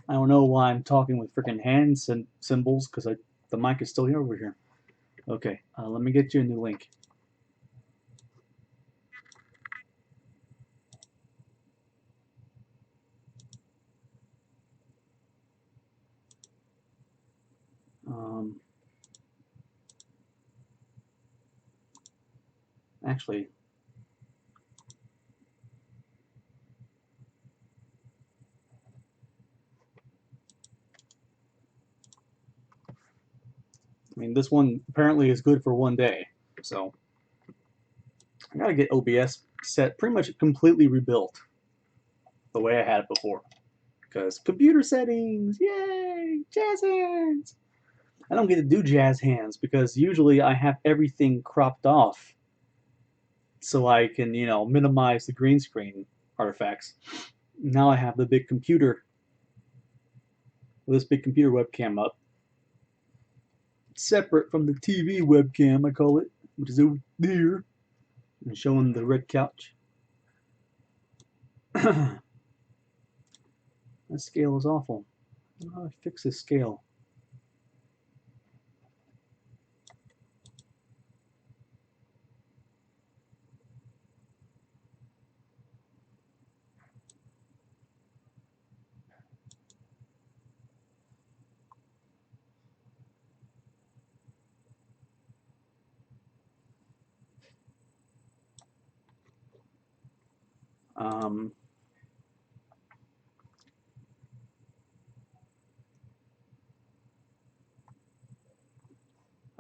I don't know why I'm talking with freaking hand symbols because the mic is still here over here. Okay, let me get you a new link. Actually, I mean, this one apparently is good for one day, so I gotta get OBS set pretty much completely rebuilt the way I had it before. Because computer settings, yay, jazz hands! I don't get to do jazz hands because usually I have everything cropped off so I can, you know, minimize the green screen artifacts. Now I have the big computer, this big computer webcam up, separate from the TV webcam, I call it, which is over there, and showing the red couch. That scale is awful. How do I fix this scale?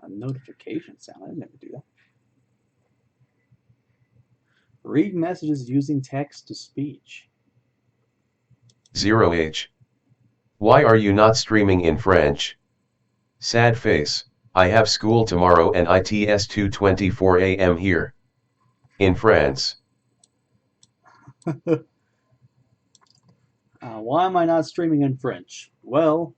A notification sound. I never do that. Read messages using text to speech. 0H. Why are you not streaming in French? Sad face. I have school tomorrow and it's 2:24 a.m. here. In France. Why am I not streaming in French? Well,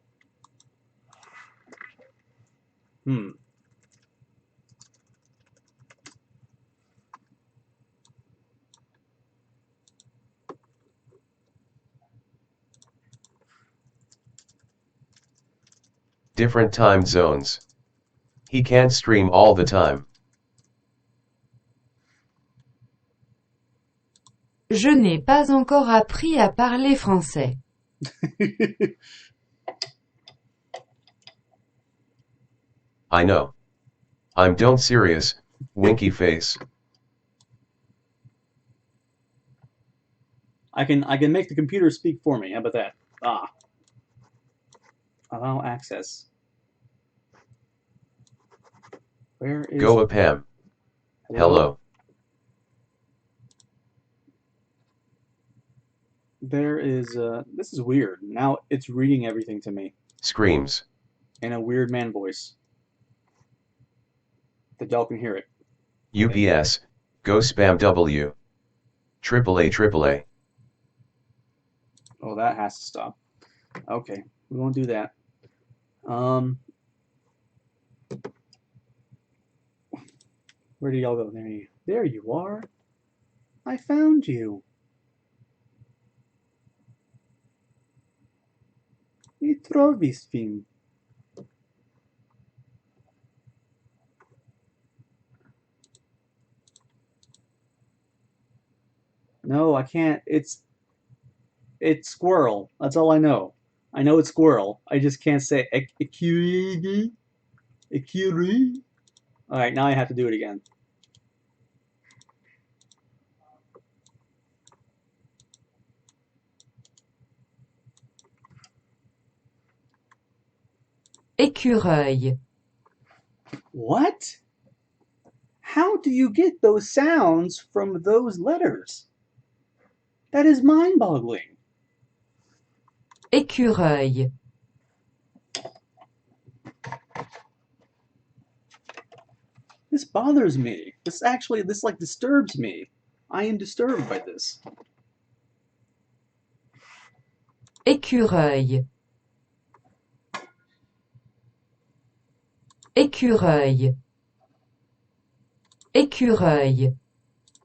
Different time zones. He can't stream all the time. Je n'ai pas encore appris à parler français. I know. I'm don't serious, winky face. I can make the computer speak for me. How about that? Allow access. Where is Go Pam. Hello. There is this is weird. Now it's reading everything to me. Screams. In a weird man voice. That y'all can hear it. UPS, go spam W. AAA. Oh, that has to stop. Okay, we won't do that. Where do y'all go? There you are. I found you. Mi trovis vin. No, I can't. It's squirrel. That's all I know. I know it's squirrel. I just can't say Ikuri. Ikuri. All right, now I have to do it again. Écureuil. What? How do you get those sounds from those letters? That is mind-boggling. Écureuil. This bothers me. This like disturbs me. I am disturbed by this. Écureuil. Écureuil. Écureuil.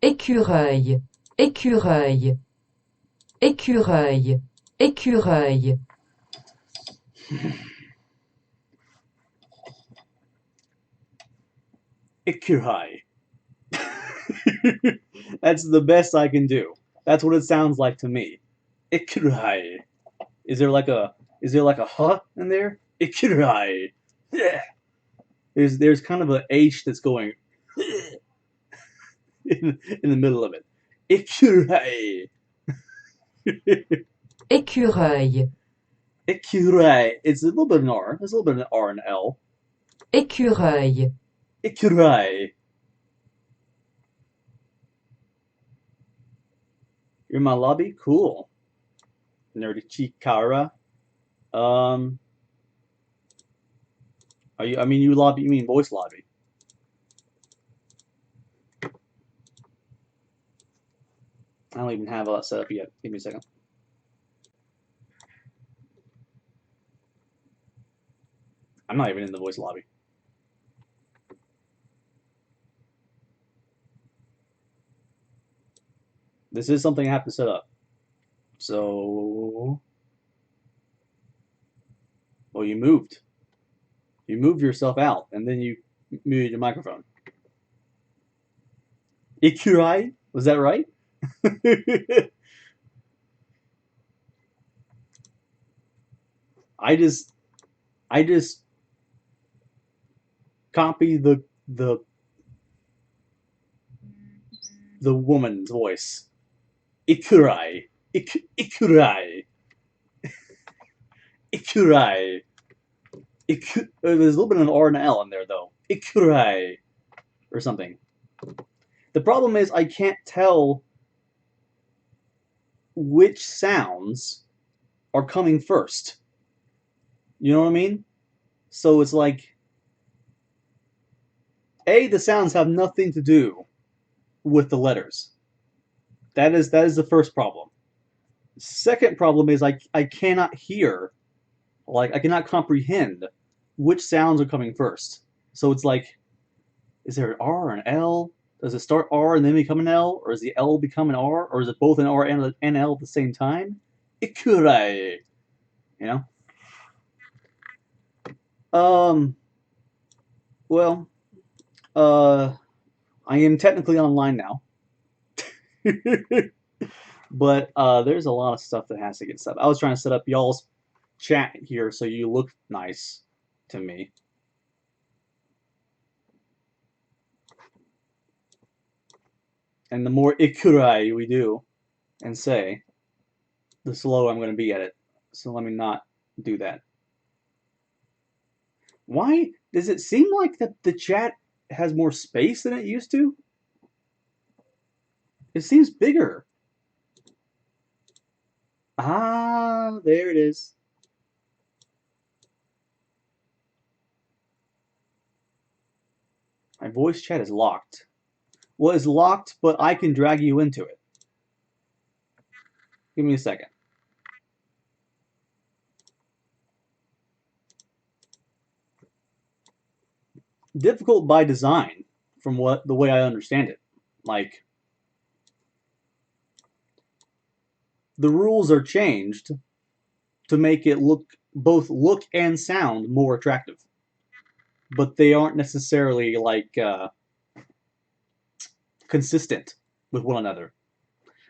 Écureuil. Écureuil. Écureuil. Écureuil. Écureuil. That's the best I can do. That's what it sounds like to me. Écureuil. Is there like a huh in there? Écureuil. Yeah. There's kind of an H that's going in the middle of it. Écureuil. Écureuil. Écureuil. It's a little bit of an R. There's a little bit of an R and L. Écureuil. Écureuil. You're in my lobby? Cool. Nerdy Chikara. Are you? I mean, you lobby. You mean voice lobby? I don't even have that set up yet. Give me a second. I'm not even in the voice lobby. This is something I have to set up. So, well, you moved. You moved yourself out, and then you muted your microphone. Ikurai? Was that right? I just I just copy the woman's voice. Ikurai. Ikurai. Ikurai. There's a little bit of an R and an L in there though. Ikurai or something. The problem is I can't tell which sounds are coming first. You know what I mean? So it's like the sounds have nothing to do with the letters. That is the first problem. Second problem is I cannot hear, like I cannot comprehend which sounds are coming first. So it's like, is there an R or an L? Does it start R and then become an L, or does the L become an R, or is it both an R and an L at the same time? Ikurai, you know. Um. Well, I am technically online now, but there's a lot of stuff that has to get set up. I was trying to set up y'all's chat here so you look nice to me. And the more ikurai we do and say, the slower I'm going to be at it. So let me not do that. Why does it seem like the chat has more space than it used to? It seems bigger. Ah, there it is. My voice chat is locked. Well, it's locked, but I can drag you into it. Give me a second. Difficult by design, from the way I understand it. Like, the rules are changed to make it both look and sound more attractive, but they aren't necessarily like consistent with one another.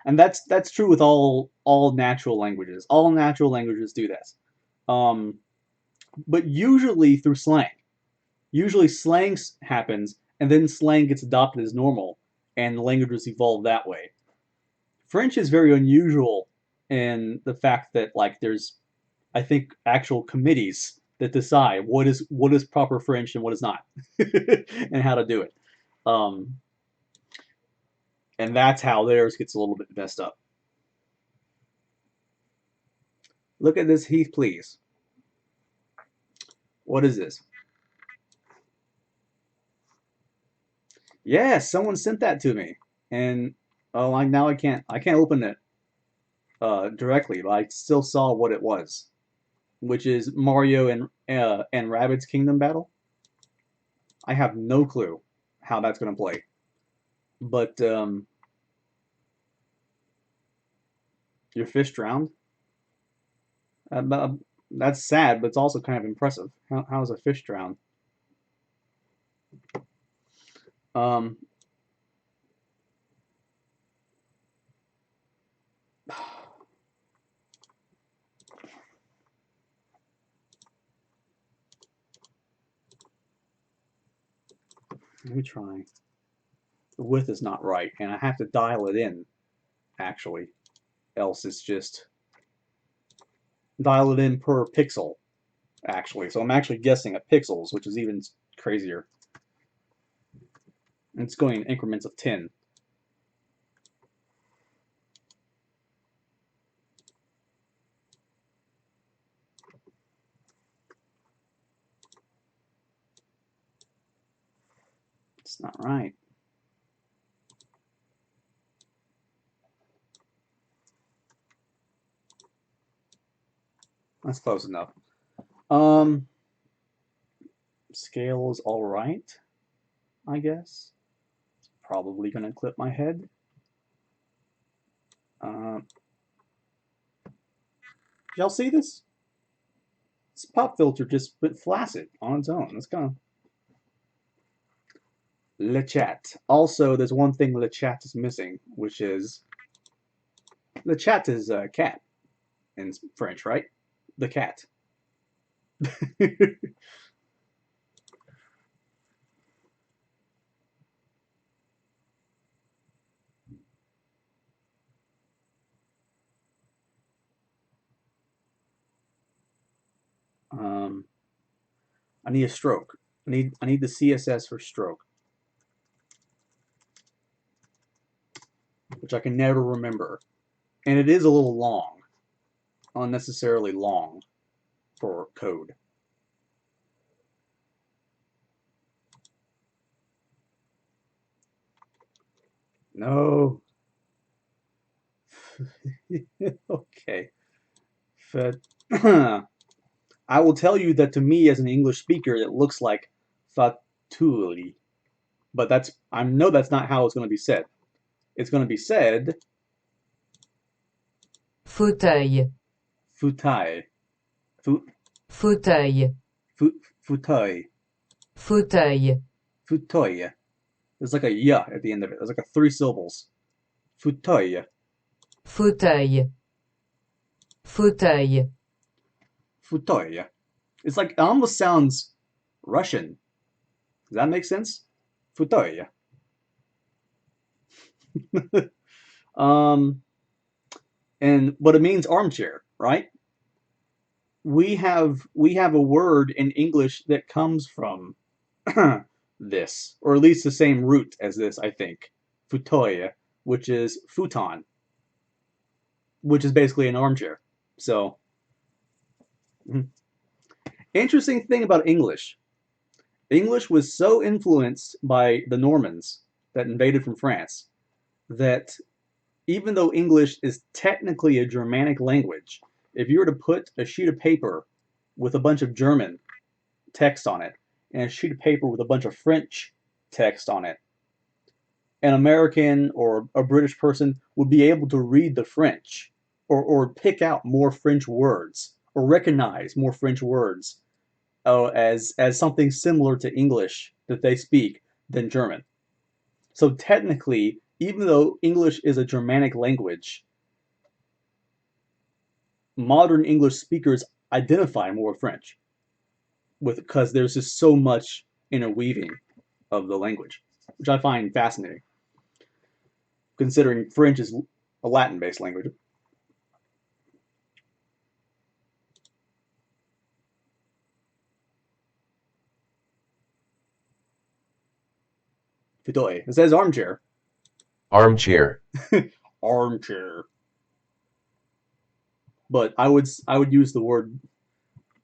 And that's true with all natural languages. All natural languages do this, but usually through slang. Usually slang happens, and then slang gets adopted as normal, and languages evolve that way. French is very unusual in the fact that like there's, I think, actual committees that decide what is proper French and what is not, and how to do it. Um, and that's how theirs gets a little bit messed up. Look at this Heath, please. What is this? Yes, someone sent that to me, and oh, now I can't open it directly, but I still saw what it was, which is Mario and Rabbids Kingdom Battle. I have no clue how that's gonna play, but your fish drowned. That's sad, but it's also kind of impressive. How is a fish drowned? Um, let me try. The width is not right, and I have to dial it in, actually. Else it's just dial it in per pixel, actually. So I'm actually guessing at pixels, which is even crazier. And it's going in increments of 10. It's not right. That's close enough. Scale is all right, I guess. It's probably gonna clip my head. Y'all see this? This pop filter just went flaccid on its own. That's kind of le chat. Also, there's one thing le chat is missing, which is le chat is cat in French, right? The cat. I need a stroke. I need the CSS for stroke, which I can never remember, and it is a little long, unnecessarily long for code. No. Okay. I will tell you that to me as an English speaker, it looks like fatuli, but I know that's not how it's going to be said. It's going to be said Fauteuil. futai, fu, Fauteuil. futoi, Fauteuil. futoy. There's like a ya at the end of it. There's like a 3 syllables. Futoy, Fauteuil. Fauteuil. futoy. It's like it almost sounds Russian. Does that make sense? Futoy. But it means armchair, right? We have a word in English that comes from this, or at least the same root as this, I think. Futoy, which is futon, which is basically an armchair. So, interesting thing about English. English was so influenced by the Normans that invaded from France that even though English is technically a Germanic language, if you were to put a sheet of paper with a bunch of German text on it and a sheet of paper with a bunch of French text on it, an American or a British person would be able to read the French or pick out more French words or recognize more French words as something similar to English that they speak than German. So technically, even though English is a Germanic language, modern English speakers identify more French because there's just so much interweaving of the language, which I find fascinating, considering French is a Latin-based language. Fitoy. It says armchair. Armchair. Armchair. But I would use the word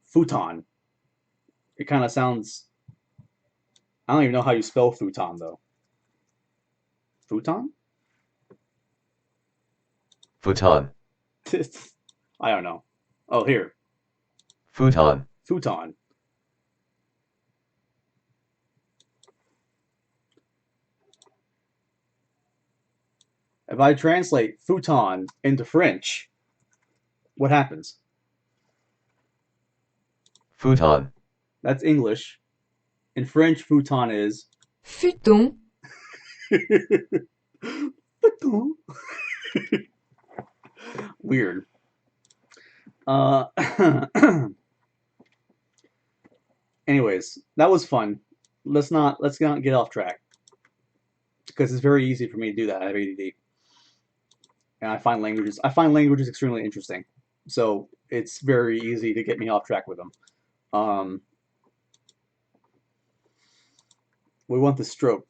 futon. It kind of sounds. I don't even know how you spell futon though. Futon? Futon. I don't know. Oh, here. Futon. Futon. If I translate futon into French, what happens? Futon. That's English. In French, futon is Futon. futon. Weird. Anyways, that was fun. Let's not get off track because it's very easy for me to do that. I have ADD, and I find languages extremely interesting. So it's very easy to get me off track with them. We want the stroke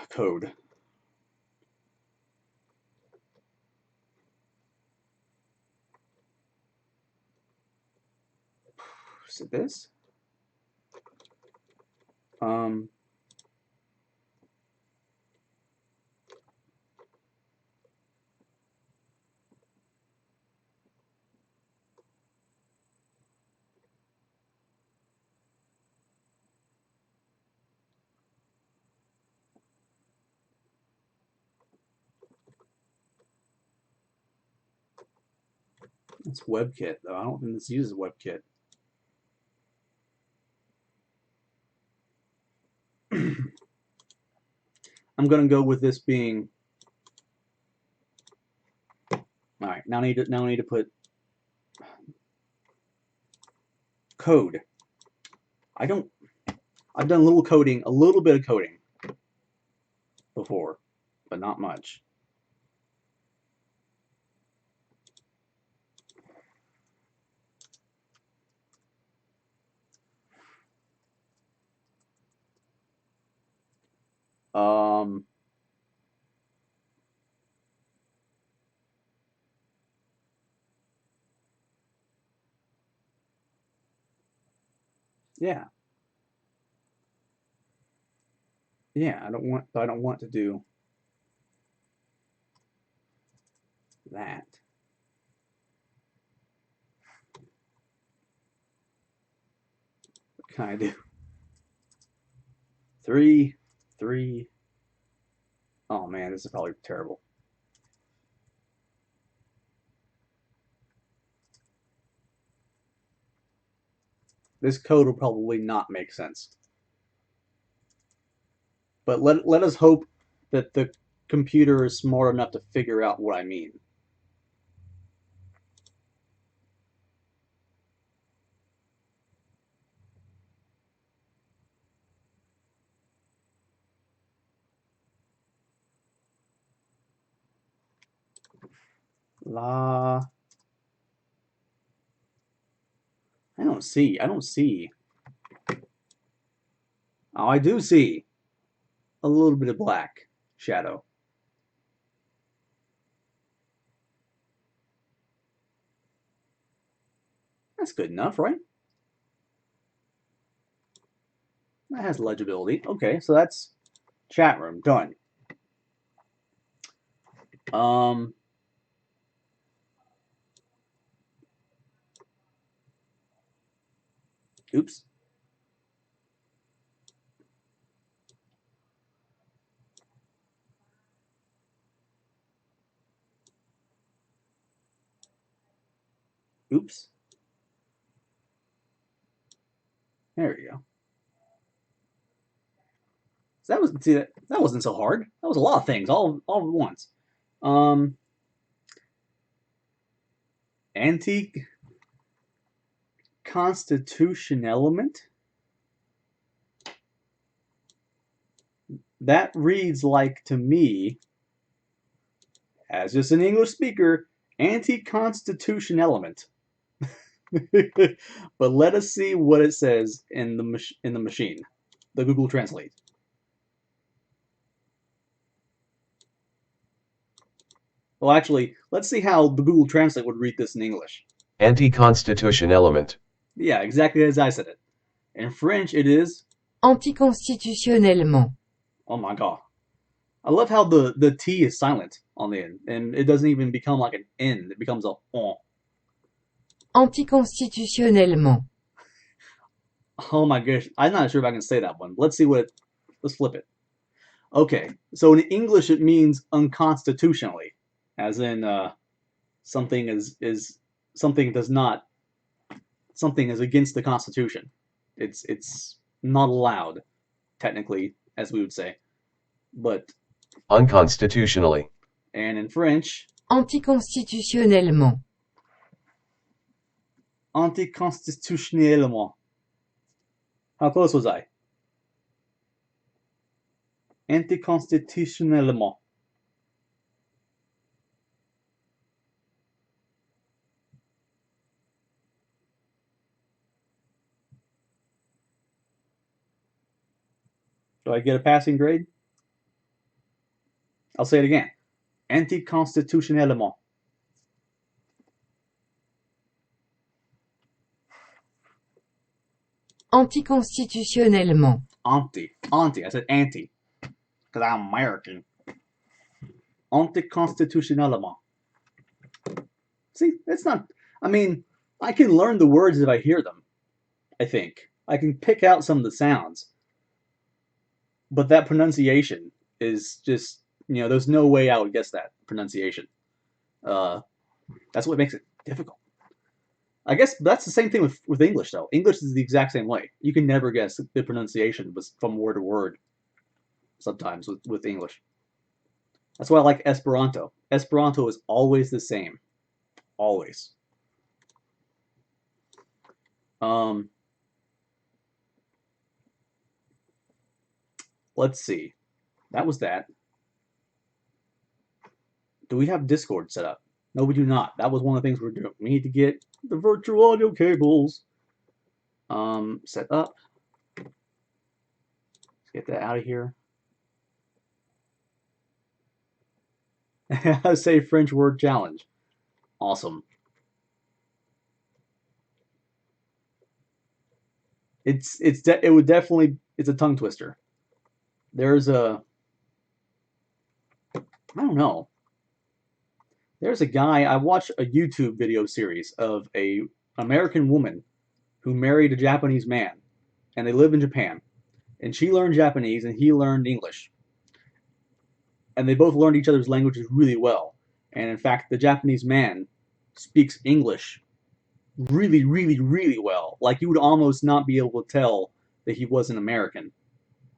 code. Is it this? It's WebKit, though. I don't think this uses WebKit. I'm gonna go with this being. All right, now I need to put code. I've done a little bit of coding before, but not much. Yeah. Yeah, I don't want to do that. What can I do? 3, 3. Oh man, this is probably terrible. This code will probably not make sense. But let us hope that the computer is smart enough to figure out what I mean. La. I don't see. Oh, I do see a little bit of black shadow. That's good enough, right? That has legibility. Okay, so that's chat room done. Oops. Oops. There we go. So that wasn't so hard. That was a lot of things all at once. Anti-constitution element. That reads like to me, as just an English speaker, anti-constitution element. But let us see what it says in the machine, the Google Translate. Well, actually, let's see how the Google Translate would read this in English. Anti-constitution element. Yeah, exactly as I said it. In French, it is Anticonstitutionnellement. Oh my god. I love how the T is silent on the end, and it doesn't even become like an N. It becomes a on. Anticonstitutionnellement. Oh my gosh. I'm not sure if I can say that one. Let's see what let's flip it. Okay. So in English it means unconstitutionally, as in something is something does not something is against the Constitution. It's not allowed, technically, as we would say. But unconstitutionally. And in French, Anticonstitutionnellement. Anticonstitutionnellement. How close was I? Anticonstitutionnellement. Do I get a passing grade? I'll say it again. Anticonstitutionnellement. Anticonstitutionnellement. Anti. I said anti. Because I'm American. Anticonstitutionnellement. See, it's not. I mean, I can learn the words if I hear them. I think. I can pick out some of the sounds. But that pronunciation is just, there's no way I would guess that pronunciation. That's what makes it difficult. I guess that's the same thing with English, though. English is the exact same way. You can never guess the pronunciation from word to word sometimes with English. That's why I like Esperanto. Esperanto is always the same. Always. Um, let's see. That was that. Do we have Discord set up? No, we do not. That was one of the things we're doing. We need to get the virtual audio cables set up. Let's get that out of here. Say French word challenge. Awesome. It would definitely, it's a tongue twister. There's a, I don't know. There's a guy, I watched a YouTube video series of a American woman who married a Japanese man, and they live in Japan. And she learned Japanese and he learned English. And they both learned each other's languages really well. And in fact, the Japanese man speaks English really, really, really well. Like you would almost not be able to tell that he was an American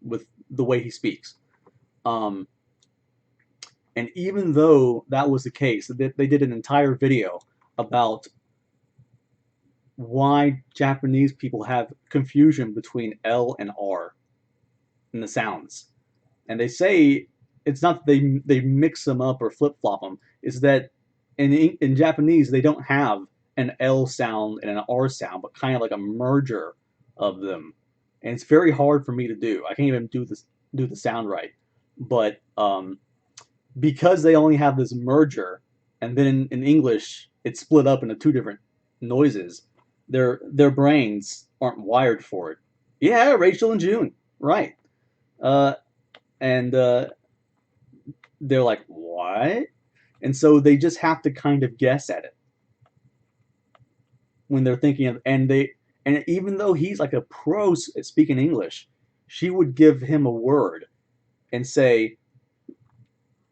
with the way he speaks. Um, and even though that was the case, they did an entire video about why Japanese people have confusion between L and R in the sounds. And they say it's not that they mix them up or flip flop them. It's that in Japanese they don't have an L sound and an R sound, but kind of like a merger of them. And it's very hard for me to do. I can't even do the sound right. But because they only have this merger, and then in English it's split up into two different noises, their brains aren't wired for it. Yeah, Rachel and June, right? Uh, and they're like, what? And so they just have to kind of guess at it when they're thinking of, and even though he's like a pro at speaking English, she would give him a word and say,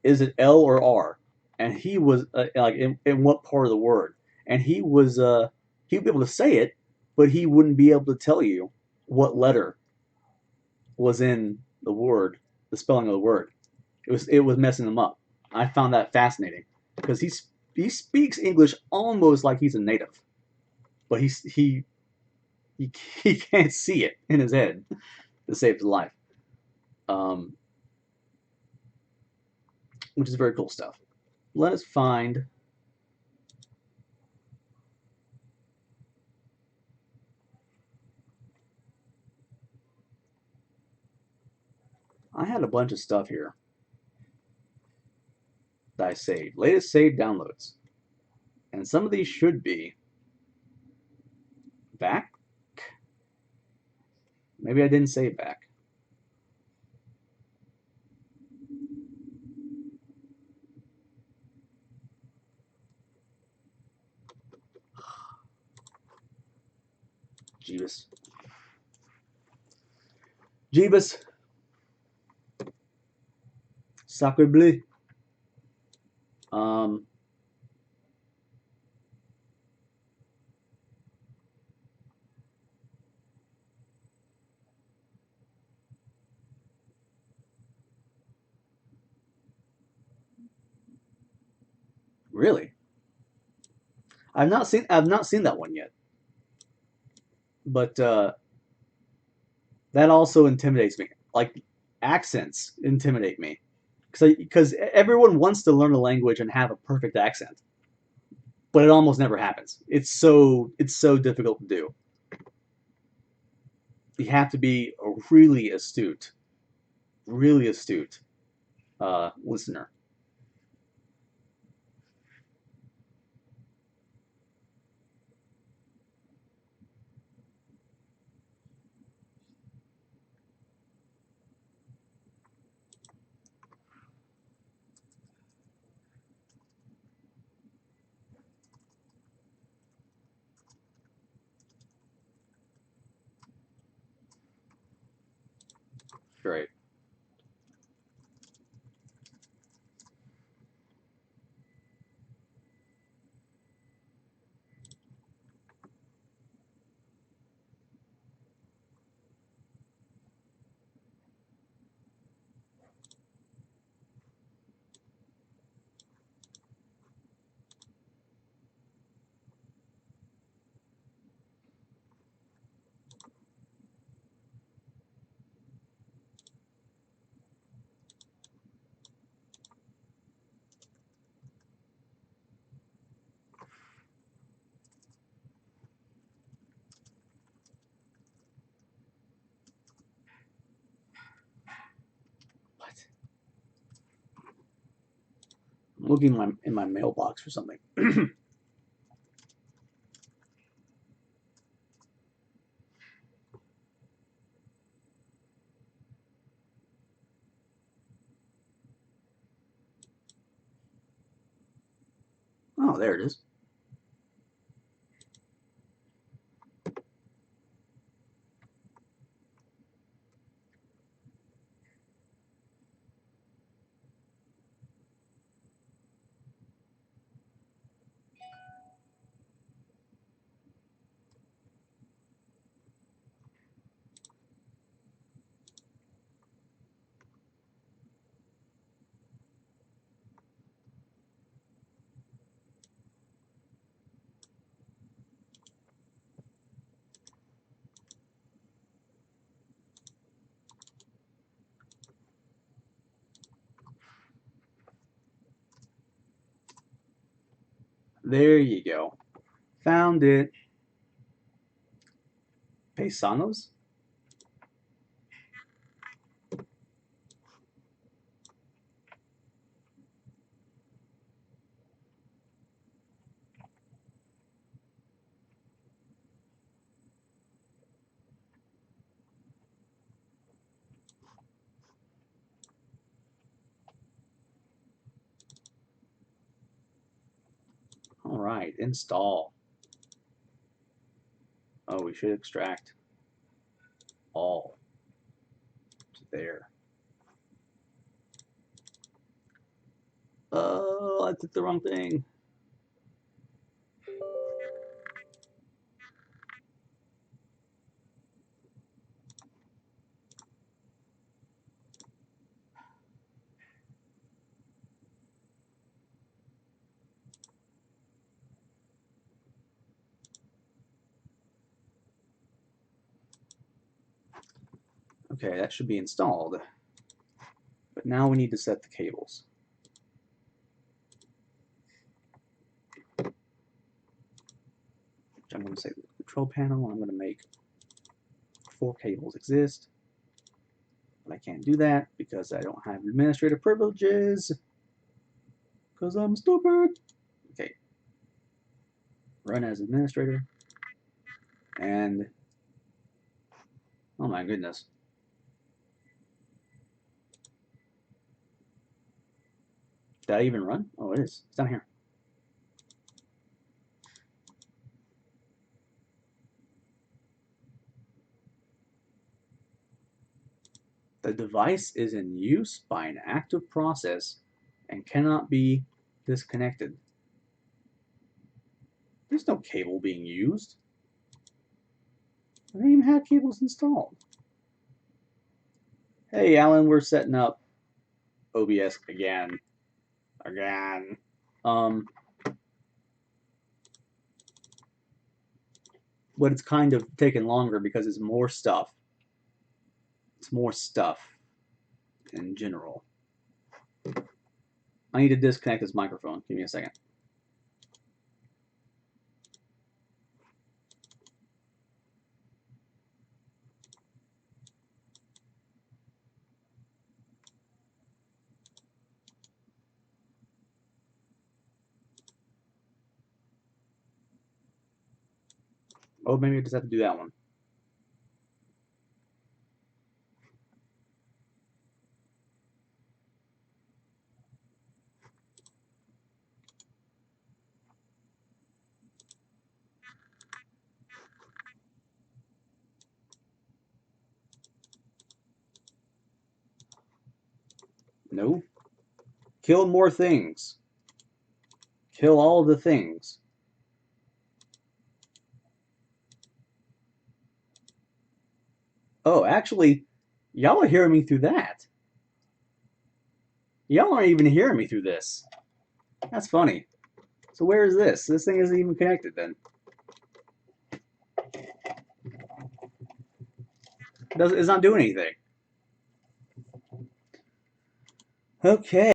is it L or R? And he was like, in what part of the word? And he'd be able to say it, but he wouldn't be able to tell you what letter was in the word, the spelling of the word. It was messing him up. I found that fascinating because he speaks English almost like he's a native, but he can't see it in his head to save his life, um, which is very cool stuff. Let us find. I had a bunch of stuff here that I saved. Latest saved downloads, and some of these should be back. Maybe I didn't save back. Jeebus. Jeebus. Sacre bleu. Really? I've not seen that one yet. But that also intimidates me. Like accents intimidate me because everyone wants to learn a language and have a perfect accent, but it almost never happens. It's so difficult to do. You have to be a really astute listener. Great. I'm looking in my mailbox for something. Oh, there it is. There you go. Found it. Paisanos? All right, install. Oh, we should extract all to there. Oh, I took the wrong thing. Okay, that should be installed. But now we need to set the cables. Which I'm going to say the control panel. I'm going to make 4 cables exist. But I can't do that because I don't have administrative privileges. Because I'm stupid. Okay. Run as administrator. And oh my goodness. Did I even run? Oh, it is. It's down here. The device is in use by an active process and cannot be disconnected. There's no cable being used. I don't even have cables installed. Hey, Alan, we're setting up OBS again. But it's kind of taking longer because it's more stuff. It's more stuff in general. I need to disconnect this microphone. Give me a second. Oh, maybe I just have to do that one. No. Kill more things. Kill all the things. Oh, actually, y'all are hearing me through that. Y'all aren't even hearing me through this. That's funny. So where is this? This thing isn't even connected then. It's not doing anything. Okay.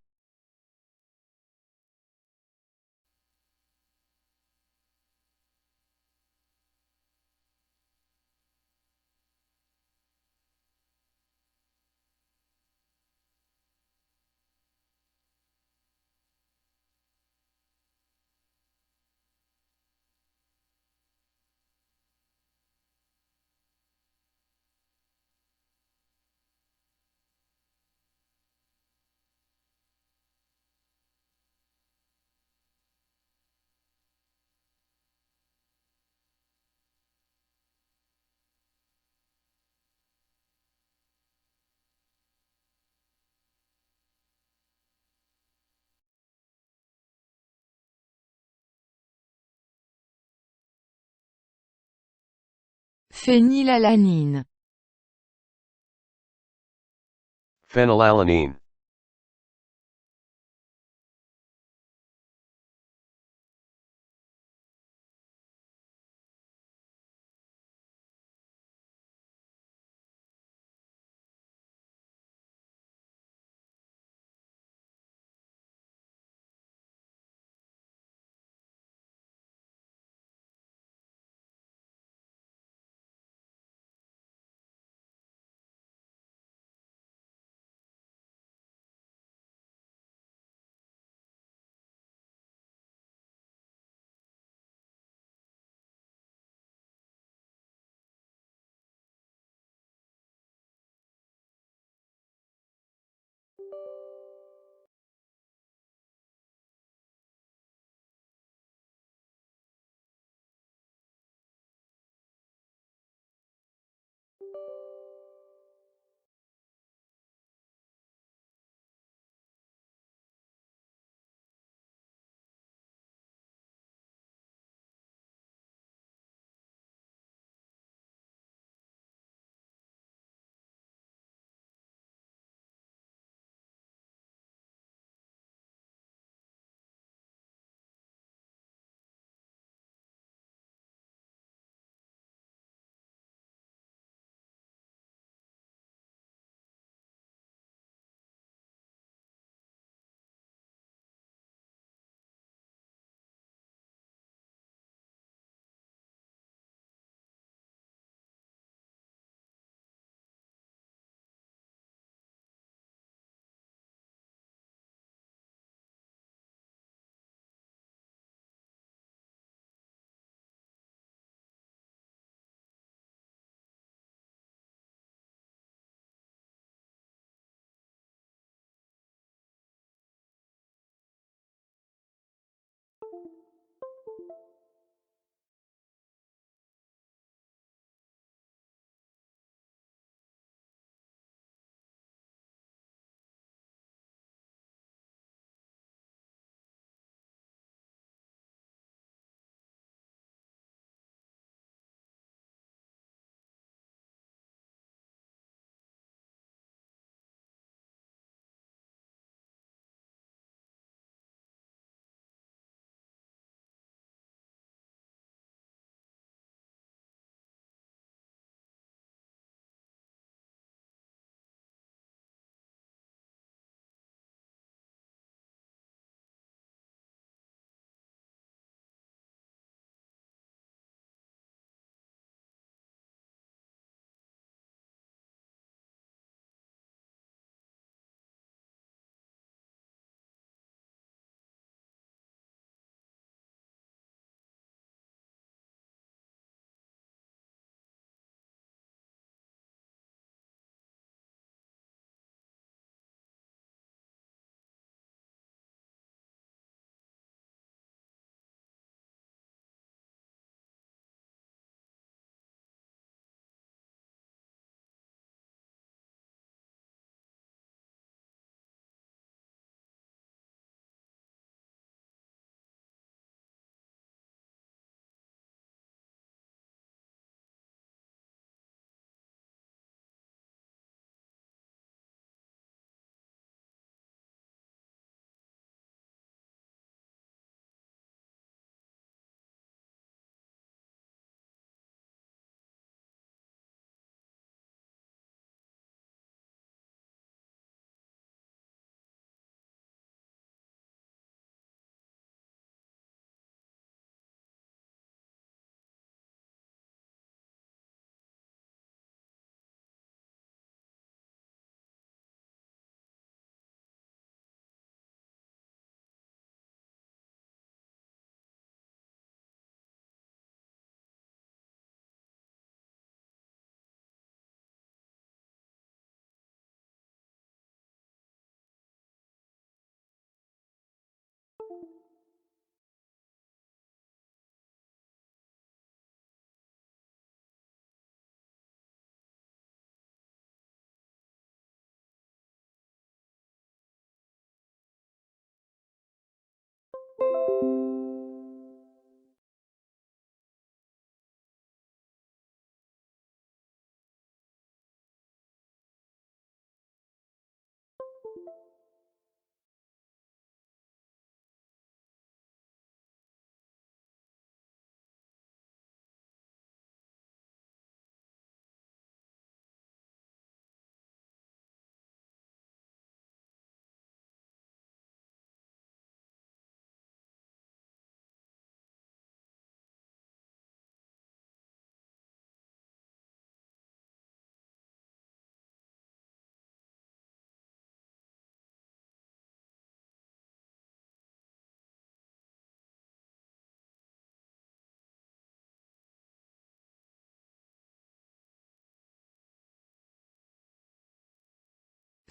Phénylalanine. Phenylalanine.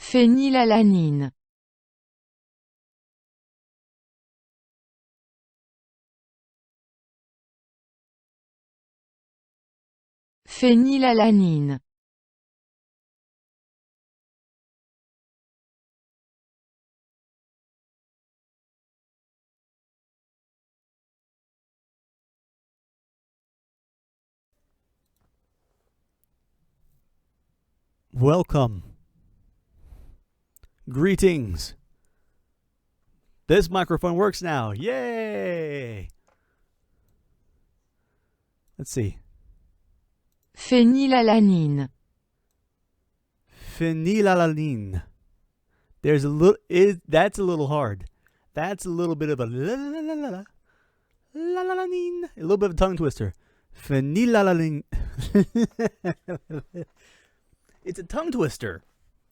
Phénylalanine. Phénylalanine. Welcome. Greetings. This microphone works now. Yay! Let's see. Phénylalanine. Phénylalanine. There's a little. That's a little hard. That's a little bit of a la a little bit of a tongue twister. Phénylalanine. It's a tongue twister.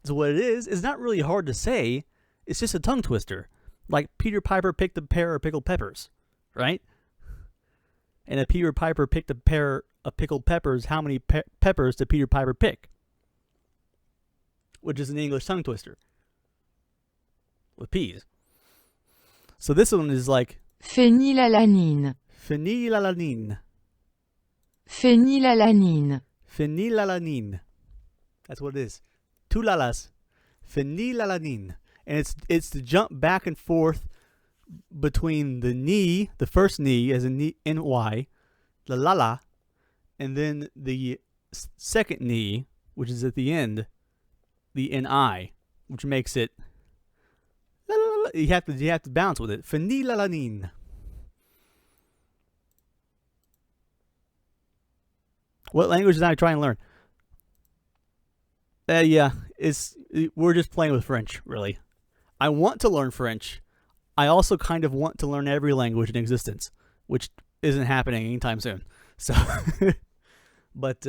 That's what it is. It's not really hard to say. It's just a tongue twister. Like Peter Piper picked a pair of pickled peppers, right? And if Peter Piper picked a pair of pickled peppers, how many peppers did Peter Piper pick? Which is an English tongue twister. With peas. So this one is like Phénylalanine. Phénylalanine. Phénylalanine. Phénylalanine. That's what it is. Two lalas. Phénylalanine. And it's to jump back and forth between the ni, the first ni as in ny, the lala, and then the second ni, which is at the end, the ni, which makes it you have to bounce with it. Phénylalanine. What language did I try and learn? Yeah, we're just playing with French, really. I want to learn French. I also kind of want to learn every language in existence, which isn't happening anytime soon. So, but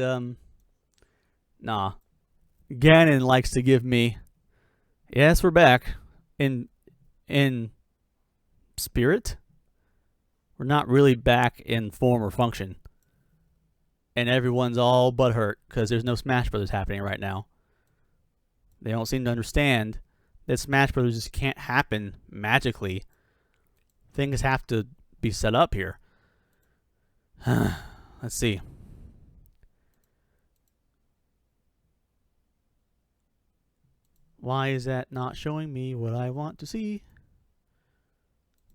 nah. Gannon likes to give me. Yes, we're back in spirit. We're not really back in form or function, and everyone's all butthurt because there's no Smash Brothers happening right now. They don't seem to understand that Smash Brothers just can't happen magically. Things have to be set up here. Let's see. Why is that not showing me what I want to see?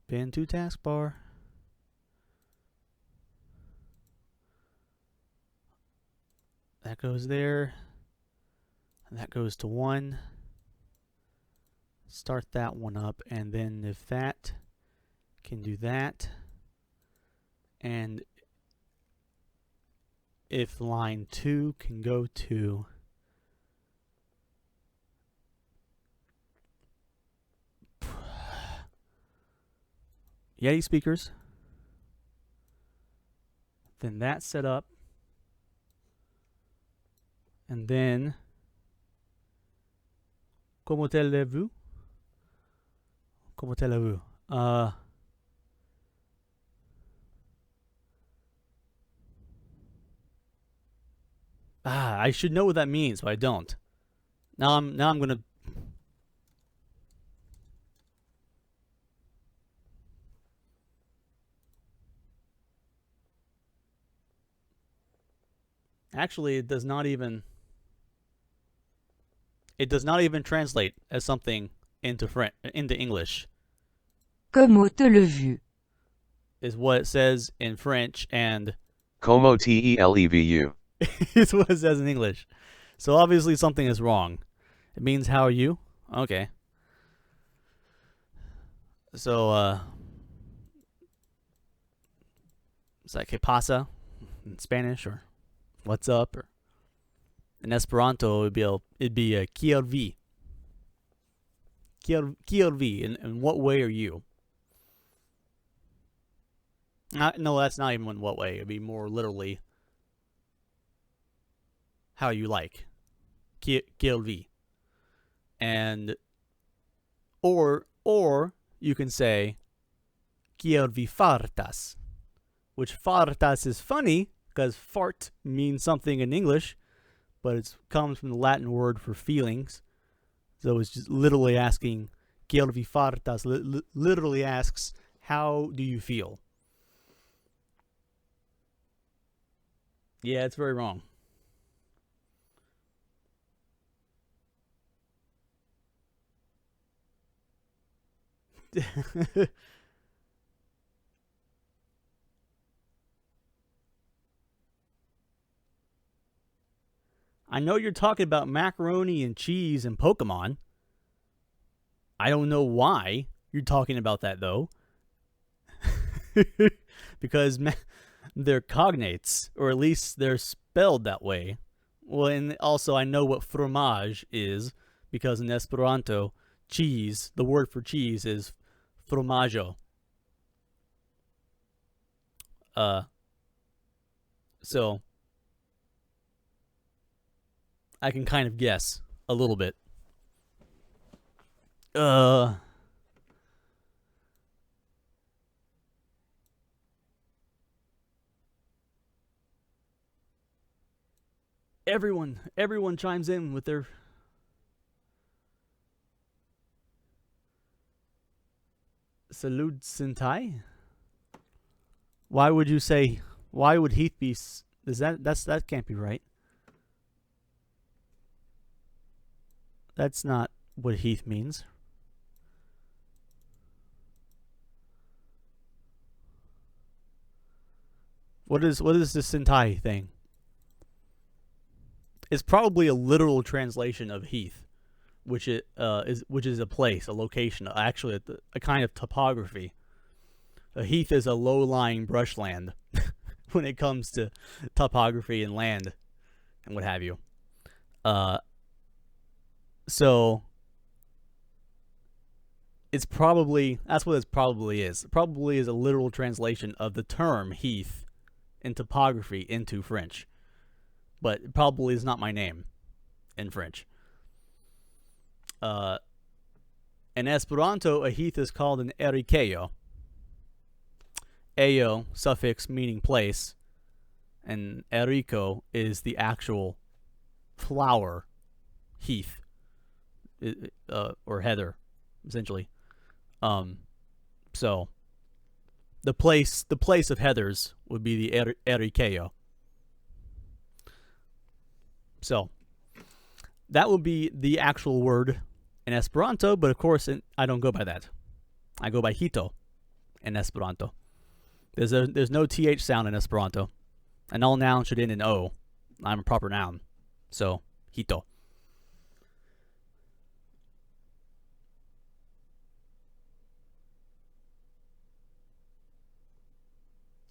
Pin to taskbar. That goes there. And that goes to 1. Start that one up, and then if that can do that, and if line 2 can go to Yeti speakers, then that's set up, and then comment allez-vous? Comment allez-vous? I should know what that means, but I don't. Now I'm gonna. Actually, it does not even translate as something into English. Comment te le vu? Is what it says in French, and Como televu. is what it says in English. So obviously something is wrong. It means how are you? Okay. So it's like que pasa in Spanish, or what's up, or in Esperanto it'd be a kiel vi. Kiel vi. In what way are you? No, that's not even in what way. It'd be more literally how you like. Kiel vi. And or you can say kiel vi fartas, which fartas is funny because fart means something in English, but it comes from the Latin word for feelings. So it's just literally asking, "Quel vi fartas?" Literally asks, "How do you feel?" Yeah, it's very wrong. I know you're talking about macaroni and cheese and Pokemon. I don't know why you're talking about that, though. Because they're cognates, or at least they're spelled that way. Well, and also I know what fromage is, because in Esperanto, cheese, the word for cheese is fromaĝo. So I can kind of guess a little bit. Everyone chimes in with their Salud Sentai. Why would you say? Why would Heath be? Is that can't be right. That's not what Heath means. What is this Sentai thing? It's probably a literal translation of Heath, which is a place, a location, actually a kind of topography. A heath is a low-lying brushland when it comes to topography and land and what have you. So it's probably, that's what it probably is. It probably is a literal translation of the term heath in topography into French. But it probably is not my name in French. In Esperanto, a heath is called an erikejo. Eo, suffix meaning place, and eriko is the actual flower, heath, or heather, essentially. So the place of heathers would be the erikejo. So that would be the actual word in Esperanto, but of course I don't go by that. I go by hito in Esperanto. There's no th sound in Esperanto, and all nouns should end in o. I'm a proper noun, so hito.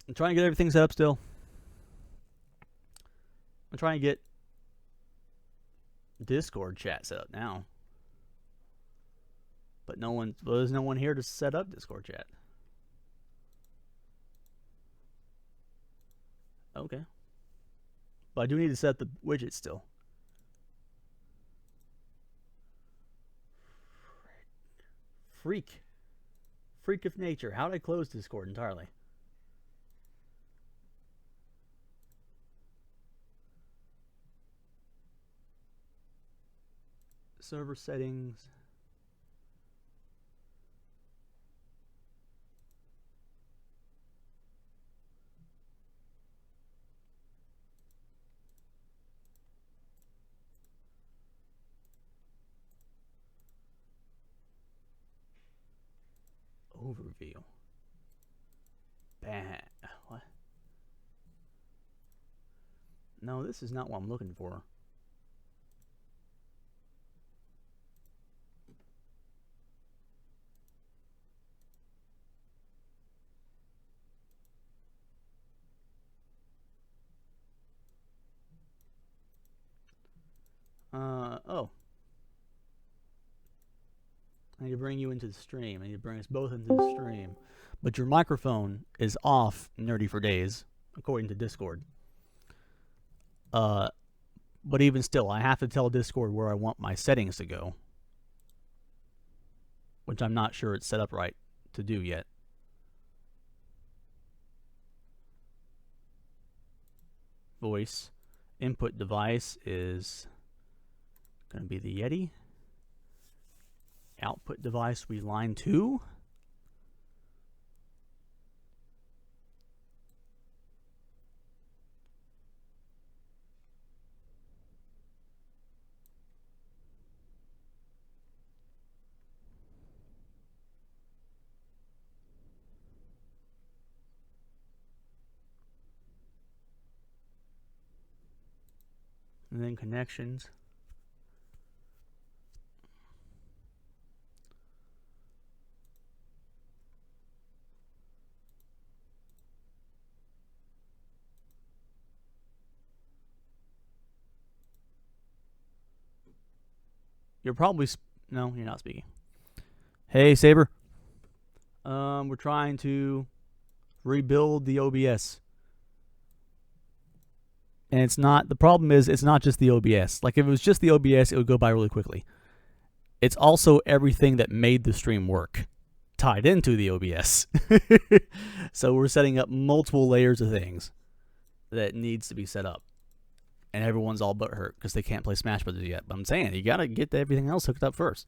I'm trying to get everything set up still. I'm trying to get Discord chat set up now, but there's no one here to set up Discord chat. Okay. But I do need to set the widget still. Freak of nature. How did I close Discord entirely? Server settings. Overview. What? No, this is not what I'm looking for. Oh. I need to bring you into the stream. I need to bring us both into the stream. But your microphone is off, Nerdy for Days, according to Discord. But even still, I have to tell Discord where I want my settings to go, which I'm not sure it's set up right to do yet. Voice. Input device is going to be the Yeti. output device will be line 2. And then connections. You're probably no, you're not speaking. Hey, Saber. We're trying to rebuild the OBS. And it's not, the problem is it's not just the OBS. Like if it was just the OBS, it would go by really quickly. It's also everything that made the stream work tied into the OBS. So we're setting up multiple layers of things that needs to be set up. And everyone's all but hurt because they can't play Smash Brothers yet. But I'm saying, you gotta get everything else hooked up first.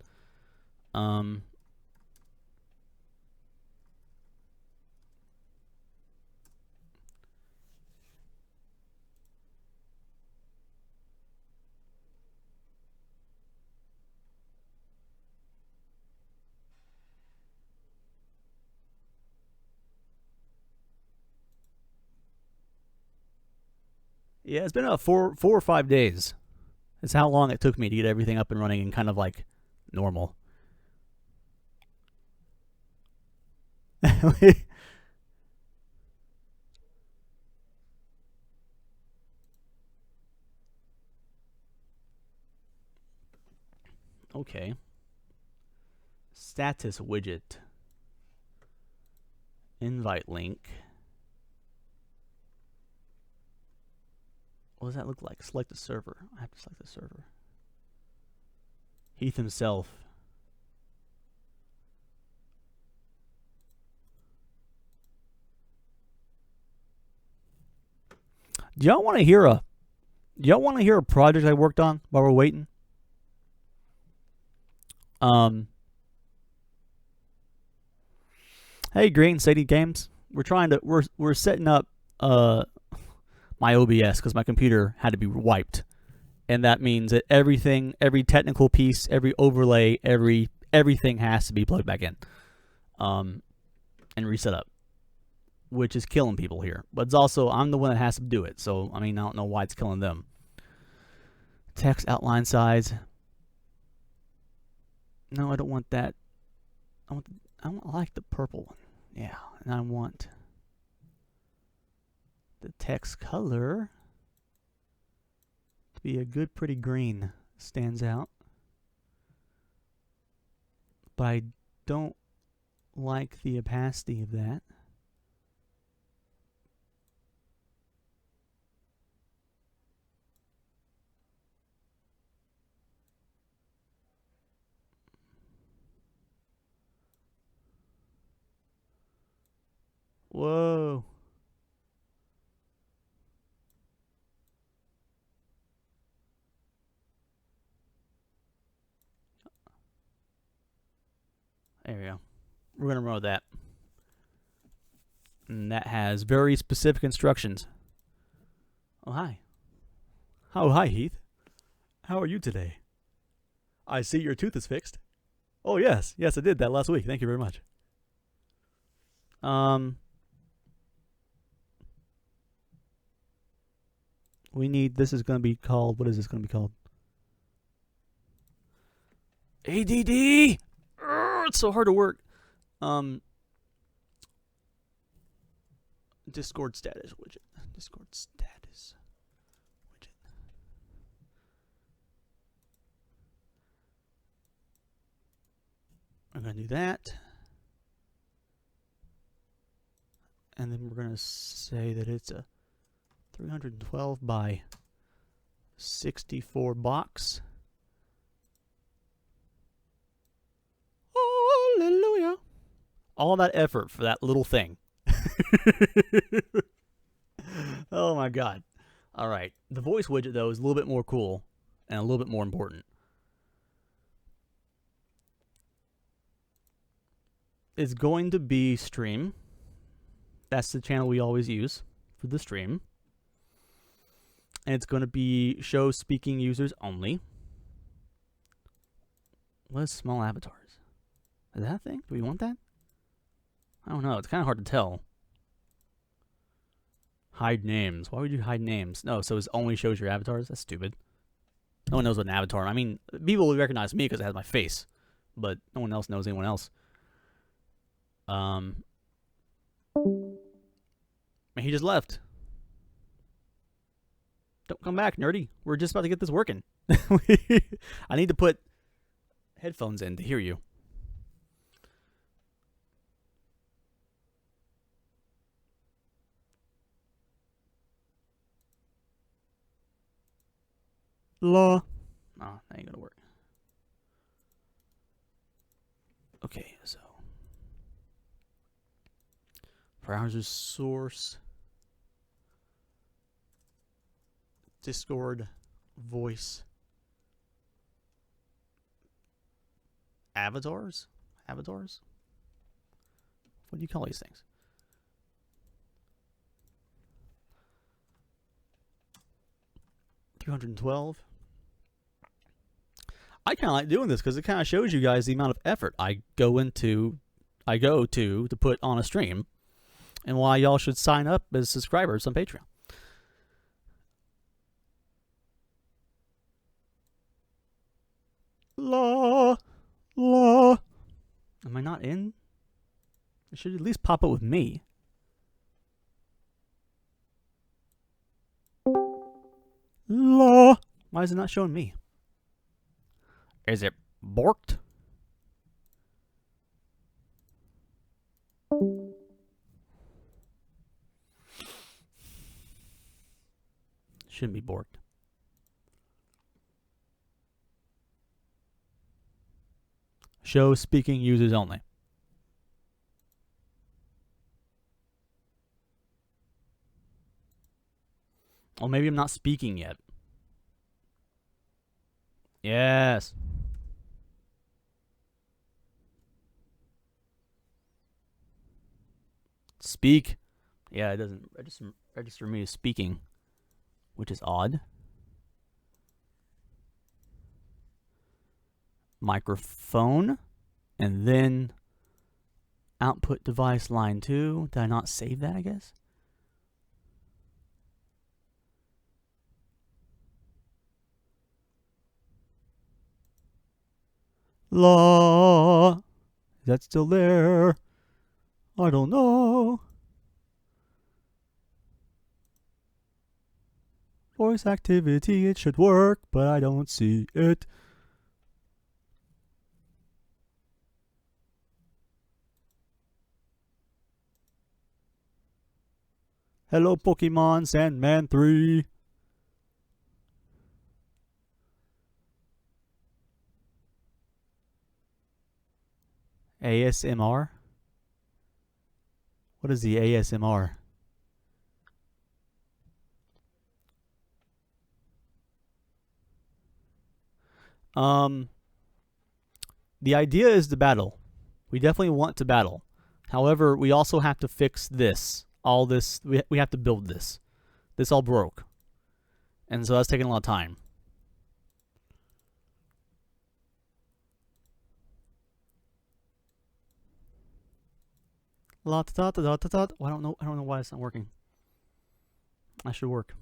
Yeah, it's been about 4 or 5 days. It's how long it took me to get everything up and running and kind of like normal. Okay. Status widget. Invite link. What does that look like? Select the server. I have to select the server. Heath himself. Do y'all want to hear a project I worked on while we're waiting? Hey, Green Sadie Games. We're setting up my OBS because my computer had to be wiped, and that means that every technical piece, every overlay, everything has to be plugged back in, and reset up, which is killing people here. But it's also I'm the one that has to do it, so I mean I don't know why it's killing them. Text outline size. No, I don't want that. I like the purple one. Yeah, and I want the text color to be a good, pretty green. Stands out. But I don't like the opacity of that. Whoa. There we go. We're going to run with that. And that has very specific instructions. Oh, hi. Oh, hi, Heath. How are you today? I see your tooth is fixed. Oh, yes. Yes, I did that last week. Thank you very much. We need, this is going to be called, what is this going to be called? ADD! It's so hard to work. Discord status widget. Discord status widget. I'm going to do that. And then we're going to say that it's a 312 by 64 box. Hallelujah. All that effort for that little thing. Oh my god. All right. The voice widget, though, is a little bit more cool and a little bit more important. is going to be stream. That's the channel we always use for the stream. And it's going to be show speaking users only. What is small avatars? Is that a thing? Do we want that? I don't know. It's kind of hard to tell. Hide names. Why would you hide names? No, so it only shows your avatars? That's stupid. No one knows what an avatar. I mean, people will recognize me because it has my face, but no one else knows anyone else. And he just left. Don't come back, nerdy. We're just about to get this working. I need to put headphones in to hear you. Law. Oh, that ain't gonna work. Okay, so browser source, Discord, voice, avatars? Avatars? What do you call these things? $312. I kind of like doing this because it kind of shows you guys the amount of effort I go to put on a stream, and why y'all should sign up as subscribers on Patreon. Law. Am I not in? It should at least pop up with me. Law. Why is it not showing me? Is it borked? Shouldn't be borked. Show speaking users only. Or maybe I'm not speaking yet. Yes. Speak. Yeah, it doesn't register me as speaking, which is odd. Microphone, and then output device line 2. Did I not save that, I guess? Law. Is that still there? I don't know. Voice activity, it should work, but I don't see it. Hello, Pokemon Sandman 3. ASMR? What is the ASMR? The idea is to battle. We definitely want to battle. However, we also have to fix this. All this, we have to build this. This all broke. And so that's taking a lot of time. Well, I don't know why it's not working. That should work.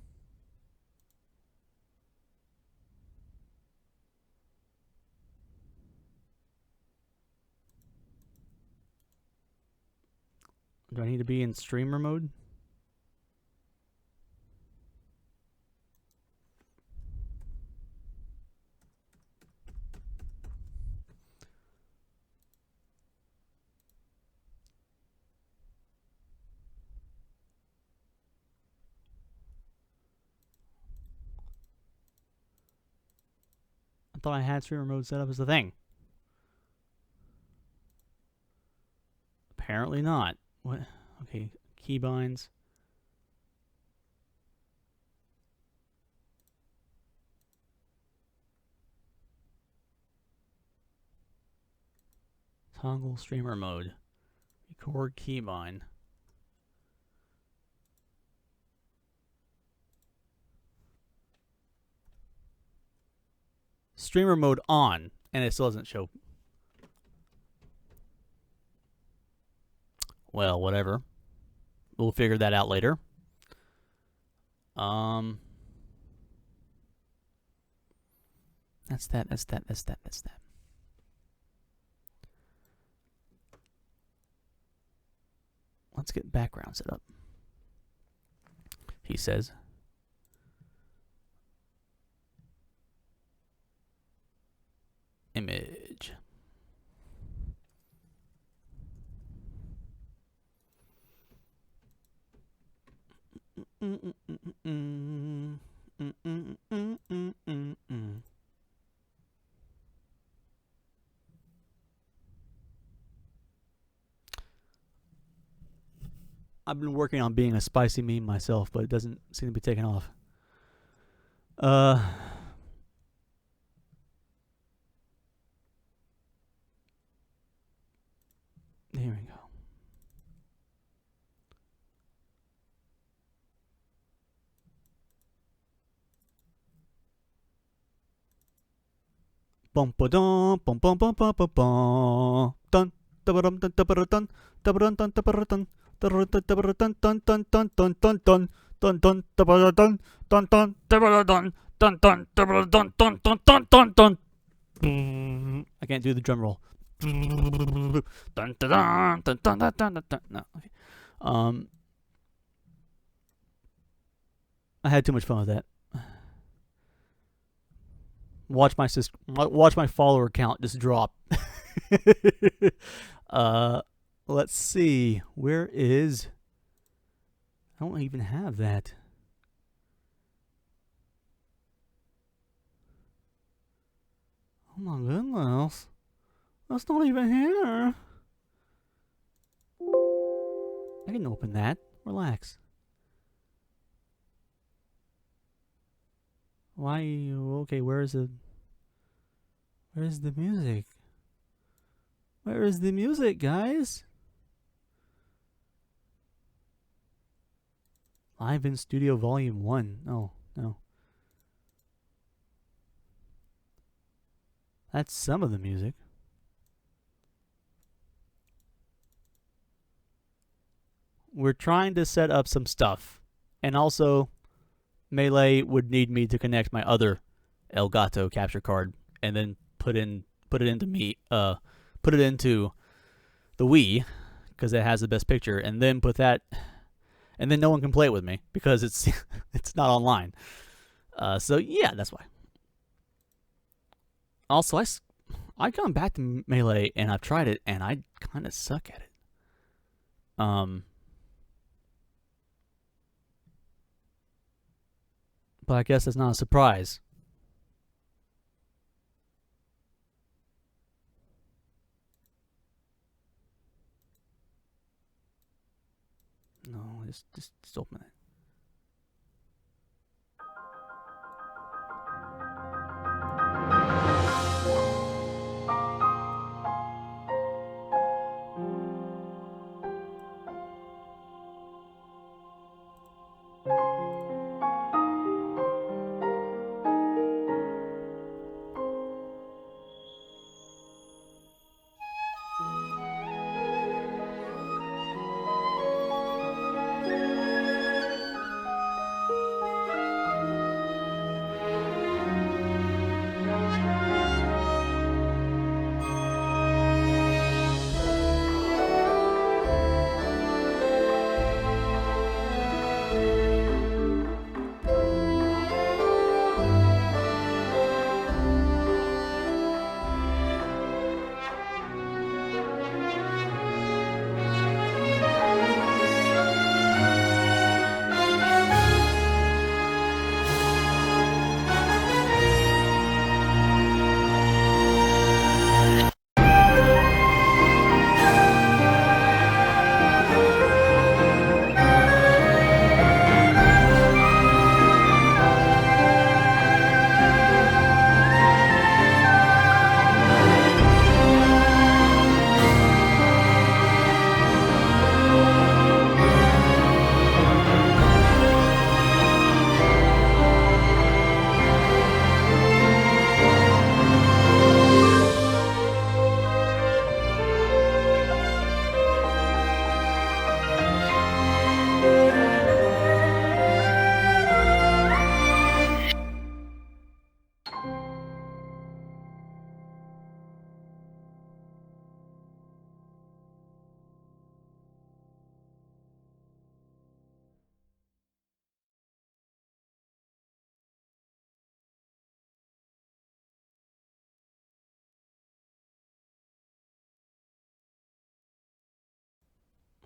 Do I need to be in streamer mode? I thought I had streamer mode set up as a thing. Apparently not. What? Okay, keybinds. Toggle streamer mode. Core keybind. Streamer mode on, and it still doesn't show. Well, whatever. We'll figure that out later. That's that. Let's get background set up. He says. Image. I've been working on being a spicy meme myself, but it doesn't seem to be taking off. Here we go. Bum ba dum bum bum bum bum bum bum dun da dum dun da dun da dun dun da dun dun dun dun dun dun dun dun dun dun dun dun da dun dun dun da dun dun dun da dun dun dun dun dun dun. I can't do the drum roll. Dun dun dun dun dun dun dun dun. No. Okay. I had too much fun with that. Watch my follower count just drop. Let's see. Where is? I don't even have that. Oh my goodness. That's not even here. I can open that. Relax. Why? Okay, where's the music? Where is the music, guys? Live in Studio Volume 1. No. That's some of the music. We're trying to set up some stuff. And also, Melee would need me to connect my other Elgato capture card and then put it into the Wii because it has the best picture, and then put that, and then no one can play it with me because it's it's not online. So yeah, that's why. Also, I gone back to Melee and I've tried it and I kind of suck at it. But I guess that's not a surprise. No, just open it.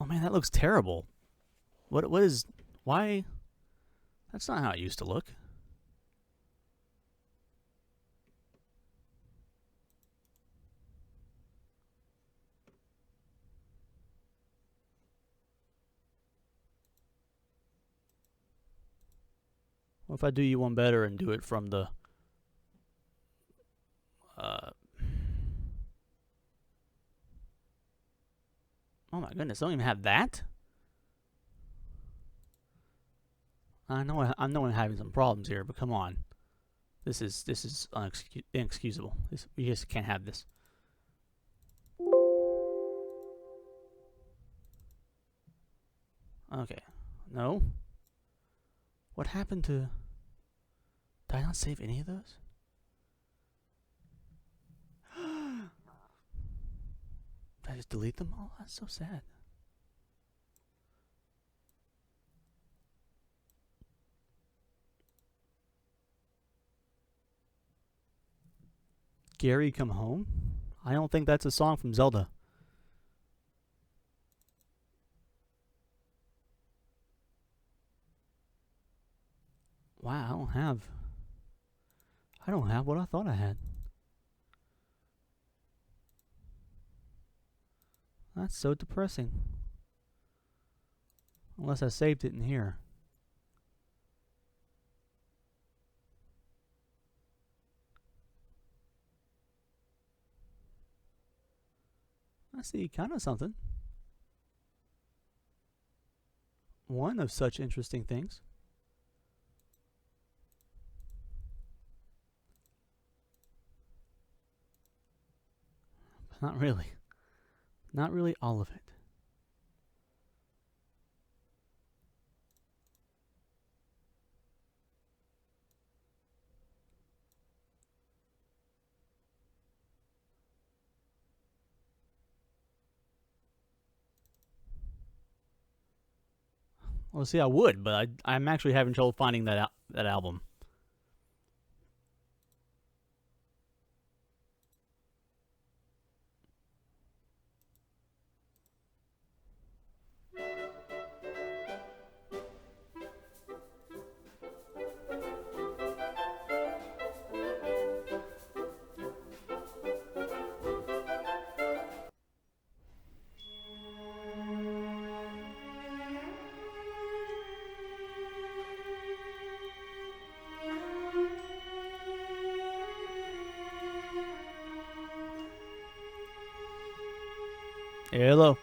man, that looks terrible. What is... Why... That's not how it used to look. What if I do you one better and do it from the... Oh my goodness, don't even have that? I know I'm having some problems here, but come on. This is inexcusable. We just can't have this. Okay. No. What happened to... Did I not save any of those? Did I just delete them all? That's so sad. Gary Come Home? I don't think that's a song from Zelda. Wow, I don't have what I thought I had. That's so depressing. Unless I saved it in here. I see kind of something. One of such interesting things. But not really. Not really all of it. Well, see, I would, but I'm actually having trouble finding that album. Hello.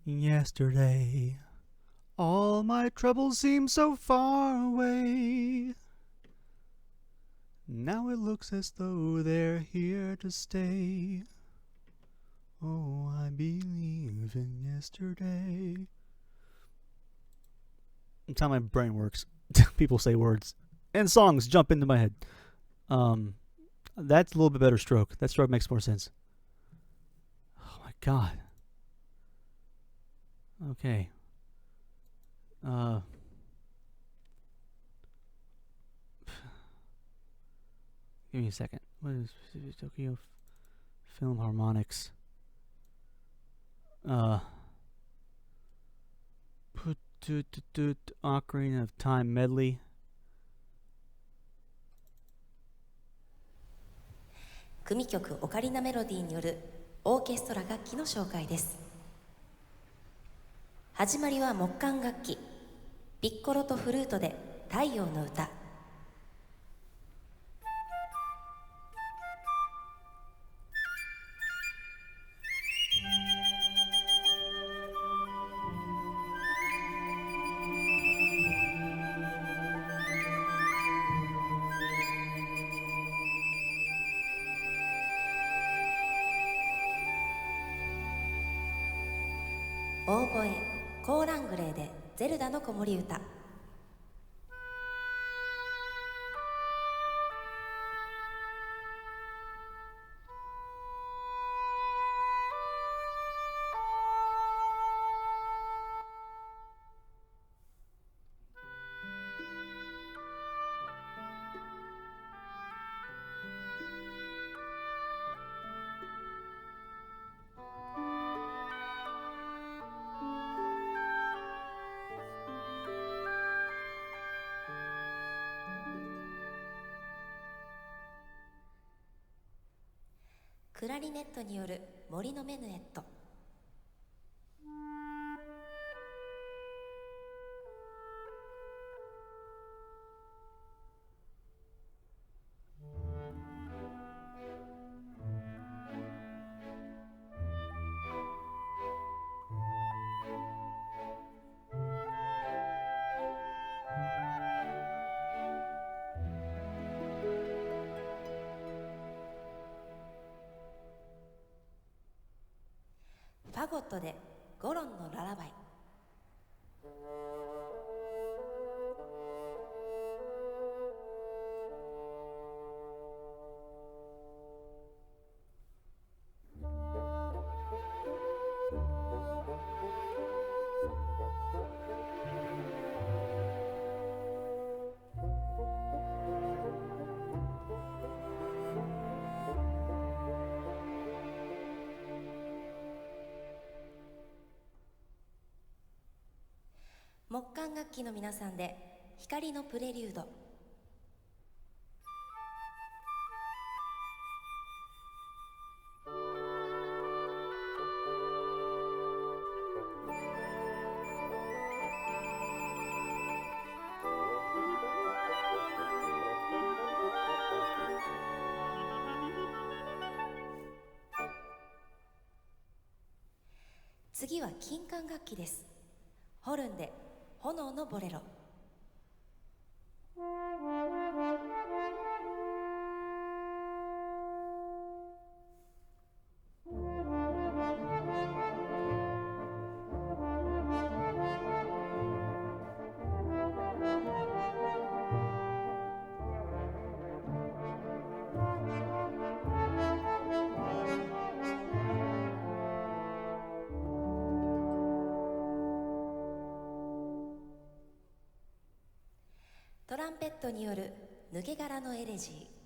Yesterday, all my troubles seem so far away. Now it looks as though they're here to stay. Oh, I believe in yesterday. That's how my brain works. People say words. And songs jump into my head. That's a little bit better stroke. That stroke makes more sense. Oh my god. Okay. Give me a second. What is Tokyo Film Harmonics? Ocarina of Time medley. 組曲オカリナメロディーによるオーケストラ楽器の紹介です。始まりは木管楽器、ピッコロとフルートで太陽の歌。オーボエ、コーラングレーでゼルダの子守歌。クラリネットによる森のメヌエット。ファゴットでゴロンのララバイ。木管楽器の皆さんで光のプレリュード。次は金管楽器です。ホルンで炎のボレロ。トランペットによる抜け殻のエレジー。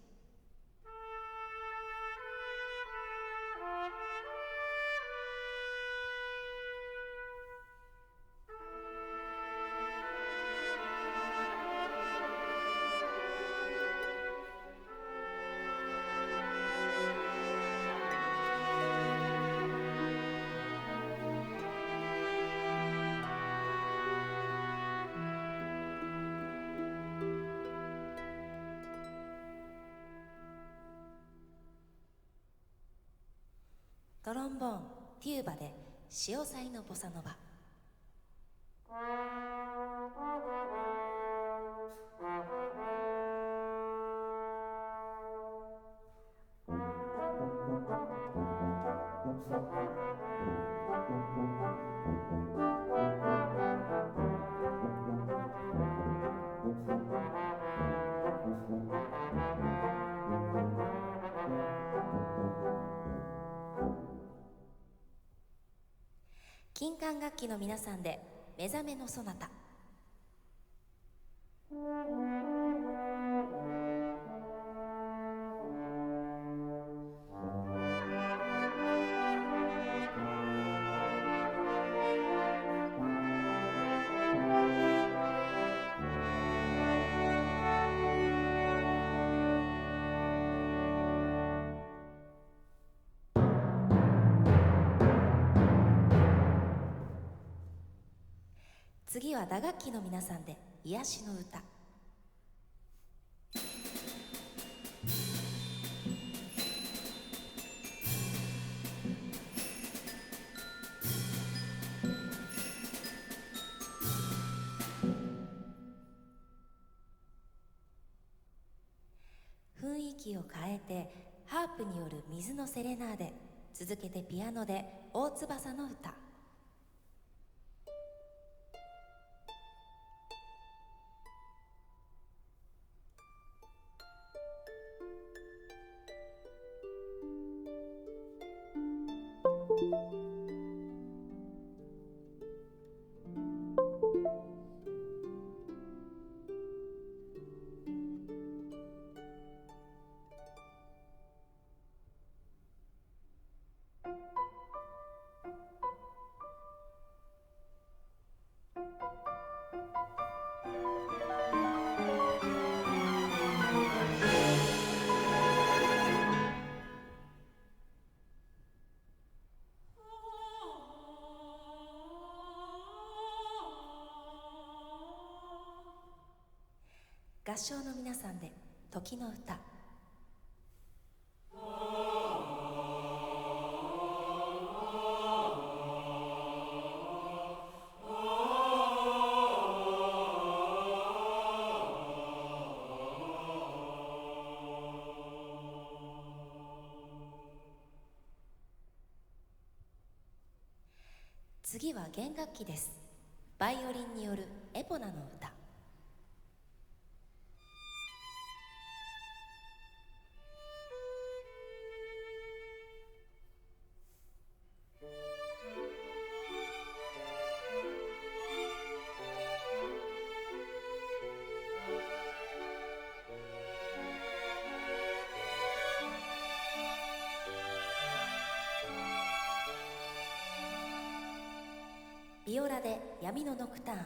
トロンボーン、テューバで潮騒のボサノバ。金管楽器の皆さんで目覚めのそなた。次は打楽器の皆さんで癒しの歌。雰囲気を変えてハープによる水のセレナーデ、続けてピアノで大翼の歌。合唱の皆さんで時の歌。次は弦楽器です。バイオリンによるエポナの歌。ビオラで闇のノクターン。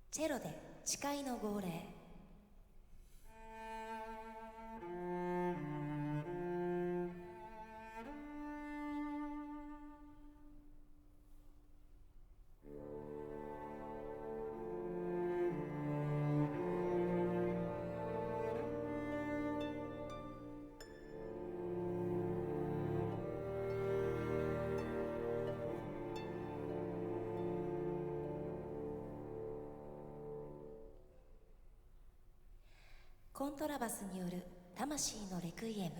チェロで誓いの号令。コントラバスによる魂のレクイエム。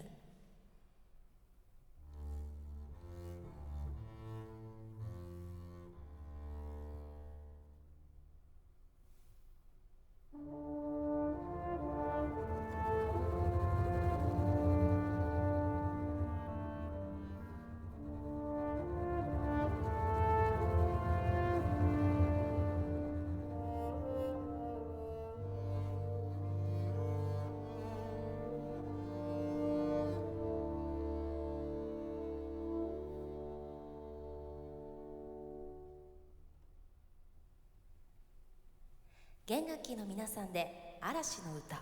弦楽器の皆さんで嵐の歌。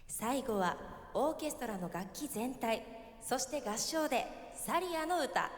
最後はオーケストラの楽器全体、そして合唱でサリアの歌。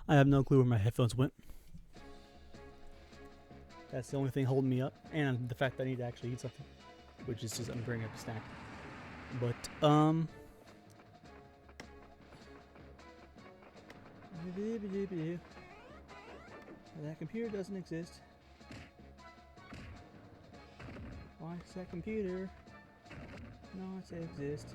I have no clue where my headphones went. That's the only thing holding me up, and the fact that I need to actually eat something, which is just I'm bringing up a snack. But that computer doesn't exist. Why does that computer not exist?